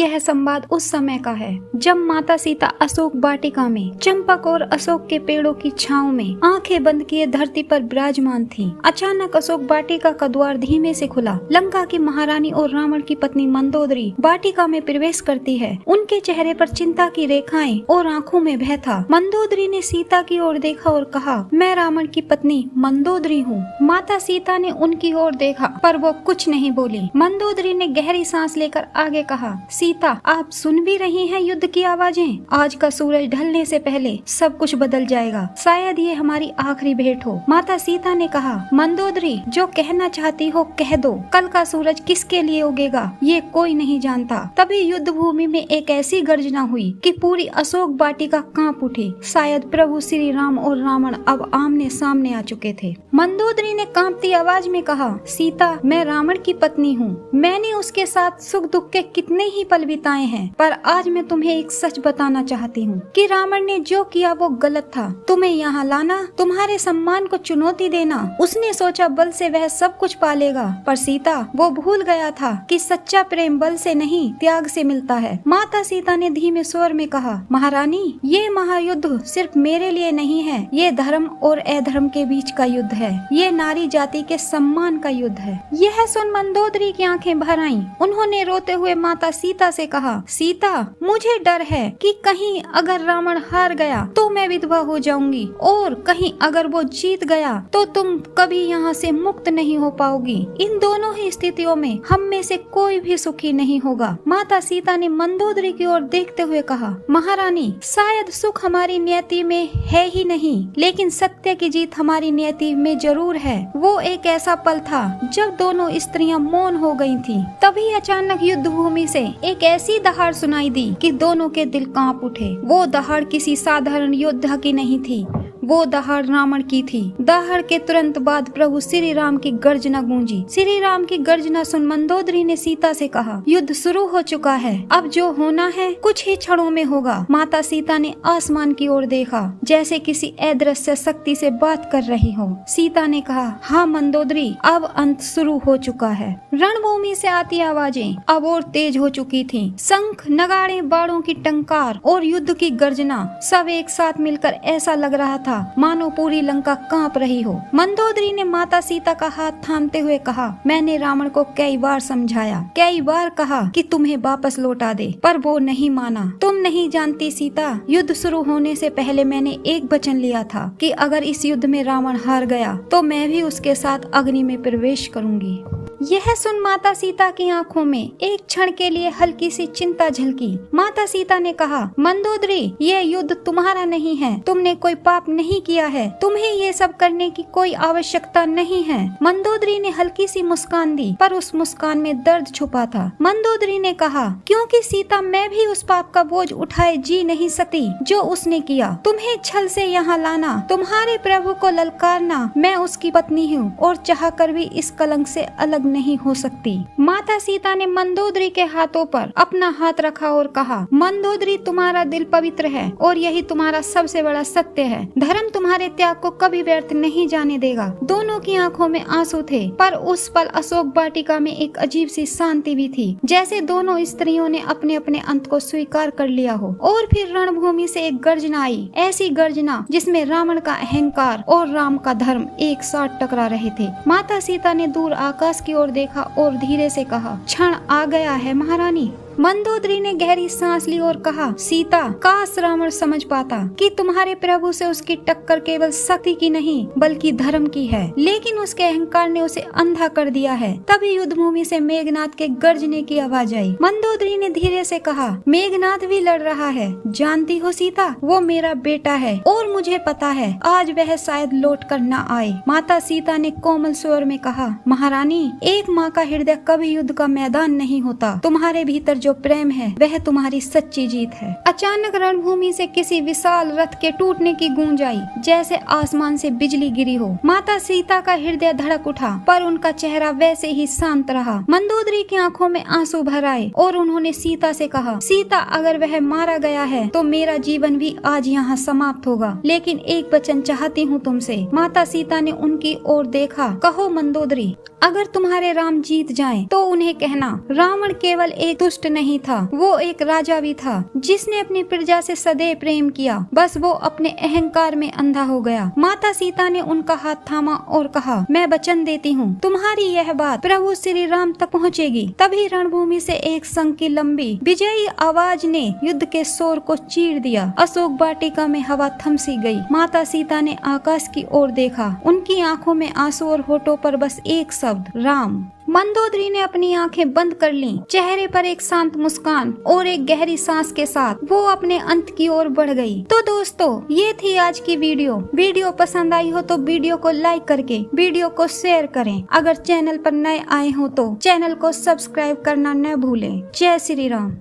यह संवाद उस समय का है जब माता सीता अशोक वाटिका में चंपक और अशोक के पेड़ों की छांव में आंखें बंद किए धरती पर विराजमान थीं। अचानक अशोक वाटिका का द्वार धीमे से खुला। लंका की महारानी और रावण की पत्नी मंदोदरी वाटिका में प्रवेश करती है। उनके चेहरे पर चिंता की रेखाएं और आंखों में भय था। मंदोदरी ने सीता की ओर देखा और कहा, मैं रावण की पत्नी मंदोदरी हूँ। माता सीता ने उनकी ओर देखा पर वो कुछ नहीं बोली। मंदोदरी ने गहरी सांस लेकर आगे कहा, सीता आप सुन भी रही हैं युद्ध की आवाजें? आज का सूरज ढलने से पहले सब कुछ बदल जाएगा। शायद ये हमारी आखिरी भेंट हो। माता सीता ने कहा, मंदोदरी जो कहना चाहती हो कह दो। कल का सूरज किसके लिए उगेगा ये कोई नहीं जानता। तभी युद्ध भूमि में एक ऐसी गर्जना हुई कि पूरी अशोक वाटिका कांप उठी। शायद प्रभु श्री राम और रावण अब आमने सामने आ चुके थे। मंदोदरी ने कांपती आवाज में कहा, सीता मैं रावण की पत्नी हूँ। मैंने उसके साथ सुख दुख के कितने ही पल बिताए हैं, पर आज मैं तुम्हें एक सच बताना चाहती हूँ कि रावण ने जो किया वो गलत था। तुम्हें यहाँ लाना, तुम्हारे सम्मान को चुनौती देना, उसने सोचा बल से वह सब कुछ पालेगा, पर सीता वो भूल गया था कि सच्चा प्रेम बल से नहीं त्याग से मिलता है। माता सीता ने धीमे स्वर में कहा, महारानी ये महायुद्ध सिर्फ मेरे लिए नहीं है, ये धर्म और अधर्म के बीच का युद्ध है। ये नारी जाति के सम्मान का युद्ध है। यह सुन मंदोदरी की आंखें भर आईं। उन्होंने रोते हुए माता सीता से कहा, सीता मुझे डर है कि कहीं अगर रावण हार गया तो मैं विधवा हो जाऊंगी, और कहीं अगर वो जीत गया तो तुम कभी यहाँ से मुक्त नहीं हो पाओगी। इन दोनों ही स्थितियों में हम में से कोई भी सुखी नहीं होगा। माता सीता ने मंदोदरी की ओर देखते हुए कहा, महारानी शायद सुख हमारी नियति में है ही नहीं, लेकिन सत्य की जीत हमारी नियति में जरूर है। वो एक ऐसा पल था जब दोनों स्त्रियां मौन हो गई थीं। तभी अचानक युद्ध भूमि से एक ऐसी दहाड़ सुनाई दी कि दोनों के दिल कांप उठे। वो दहाड़ किसी साधारण योद्धा की नहीं थी, वो दहाड़ रावण की थी। दहाड़ के तुरंत बाद प्रभु श्री राम की गर्जना गूंजी। श्री राम की गर्जना सुन मंदोदरी ने सीता से कहा, युद्ध शुरू हो चुका है, अब जो होना है कुछ ही क्षणों में होगा। माता सीता ने आसमान की ओर देखा जैसे किसी अदृश्य शक्ति से बात कर रही हो। सीता ने कहा, हाँ मंदोदरी अब अंत शुरू हो चुका है। रणभूमि से आती आवाजें अब और तेज हो चुकी थी। शंख नगाड़े बाणों की टंकार और युद्ध की गर्जना सब एक साथ मिलकर ऐसा लग रहा था मानो पूरी लंका कांप रही हो। मंदोदरी ने माता सीता का हाथ थामते हुए कहा, मैंने रावण को कई बार समझाया, कई बार कहा कि तुम्हें वापस लौटा दे, पर वो नहीं माना। तुम नहीं जानती सीता, युद्ध शुरू होने से पहले मैंने एक वचन लिया था कि अगर इस युद्ध में रावण हार गया तो मैं भी उसके साथ अग्नि में प्रवेश करूंगी। यह सुन माता सीता की आंखों में एक क्षण के लिए हल्की सी चिंता झलकी। माता सीता ने कहा, मंदोदरी यह युद्ध तुम्हारा नहीं है, तुमने कोई पाप नहीं किया है, तुम्हें ये सब करने की कोई आवश्यकता नहीं है। मंदोदरी ने हल्की सी मुस्कान दी, पर उस मुस्कान में दर्द छुपा था। मंदोदरी ने कहा, क्योंकि सीता मैं भी उस पाप का बोझ उठाए जी नहीं सकती जो उसने किया। तुम्हें छल से यहाँ लाना, तुम्हारे प्रभु को ललकारना, मैं उसकी पत्नी हूँ और चाह कर भी इस कलंक से अलग नहीं हो सकती। माता सीता ने मंदोदरी के हाथों पर अपना हाथ रखा और कहा, मंदोदरी तुम्हारा दिल पवित्र है और यही तुम्हारा सबसे बड़ा सत्य है। धर्म तुम्हारे त्याग को कभी व्यर्थ नहीं जाने देगा। दोनों की आंखों में आंसू थे, पर उस पल अशोक वाटिका में एक अजीब सी शांति भी थी, जैसे दोनों स्त्रियों ने अपने अपने अंत को स्वीकार कर लिया हो। और फिर रणभूमि से एक गर्जना आई, ऐसी गर्जना जिसमें रावण का अहंकार और राम का धर्म एक साथ टकरा रहे थे। माता सीता ने दूर आकाश की ओर देखा और धीरे से कहा, क्षण आ गया है महारानी। मंदोदरी ने गहरी सांस ली और कहा, सीता काश रावण समझ पाता कि तुम्हारे प्रभु से उसकी टक्कर केवल शक्ति की नहीं बल्कि धर्म की है, लेकिन उसके अहंकार ने उसे अंधा कर दिया है। तभी युद्ध भूमि से मेघनाद के गर्जने की आवाज आई। मंदोदरी ने धीरे से कहा, मेघनाद भी लड़ रहा है, जानती हो सीता वो मेरा बेटा है और मुझे पता है आज वह शायद लौट कर न आए। माता सीता ने कोमल स्वर में कहा, महारानी एक माँ का हृदय कभी युद्ध का मैदान नहीं होता, तुम्हारे भीतर जो प्रेम है वह तुम्हारी सच्ची जीत है। अचानक रणभूमि से किसी विशाल रथ के टूटने की गूंज आई, जैसे आसमान से बिजली गिरी हो। माता सीता का हृदय धड़क उठा, पर उनका चेहरा वैसे ही शांत रहा। मंदोदरी की आंखों में आंसू भर आए और उन्होंने सीता से कहा, सीता अगर वह मारा गया है तो मेरा जीवन भी आज यहाँ समाप्त होगा, लेकिन एक वचन चाहती हूँ तुमसे। माता सीता ने उनकी ओर देखा, कहो मंदोदरी, अगर तुम्हारे राम जीत जाएं तो उन्हें कहना रावण केवल एक दुष्ट नहीं था, वो एक राजा भी था जिसने अपनी प्रजा से सदैव प्रेम किया। बस वो अपने अहंकार में अंधा हो गया। माता सीता ने उनका हाथ थामा और कहा, मैं वचन देती हूँ तुम्हारी यह बात प्रभु श्री राम तक पहुँचेगी। तभी रणभूमि से एक संग की लंबी विजयी आवाज ने युद्ध के शोर को चीर दिया। अशोक वाटिका में हवा थम सी गई। माता सीता ने आकाश की ओर देखा। उनकी आंखों में आंसू और होठों पर बस एक शब्द, राम। मंदोदरी ने अपनी आंखें बंद कर लीं। चेहरे पर एक शांत मुस्कान और एक गहरी सांस के साथ वो अपने अंत की ओर बढ़ गई। तो दोस्तों, ये थी आज की वीडियो पसंद आई हो तो वीडियो को लाइक करके वीडियो को शेयर करें। अगर चैनल पर नए आए हो तो चैनल को सब्सक्राइब करना न भूलें। जय श्री राम।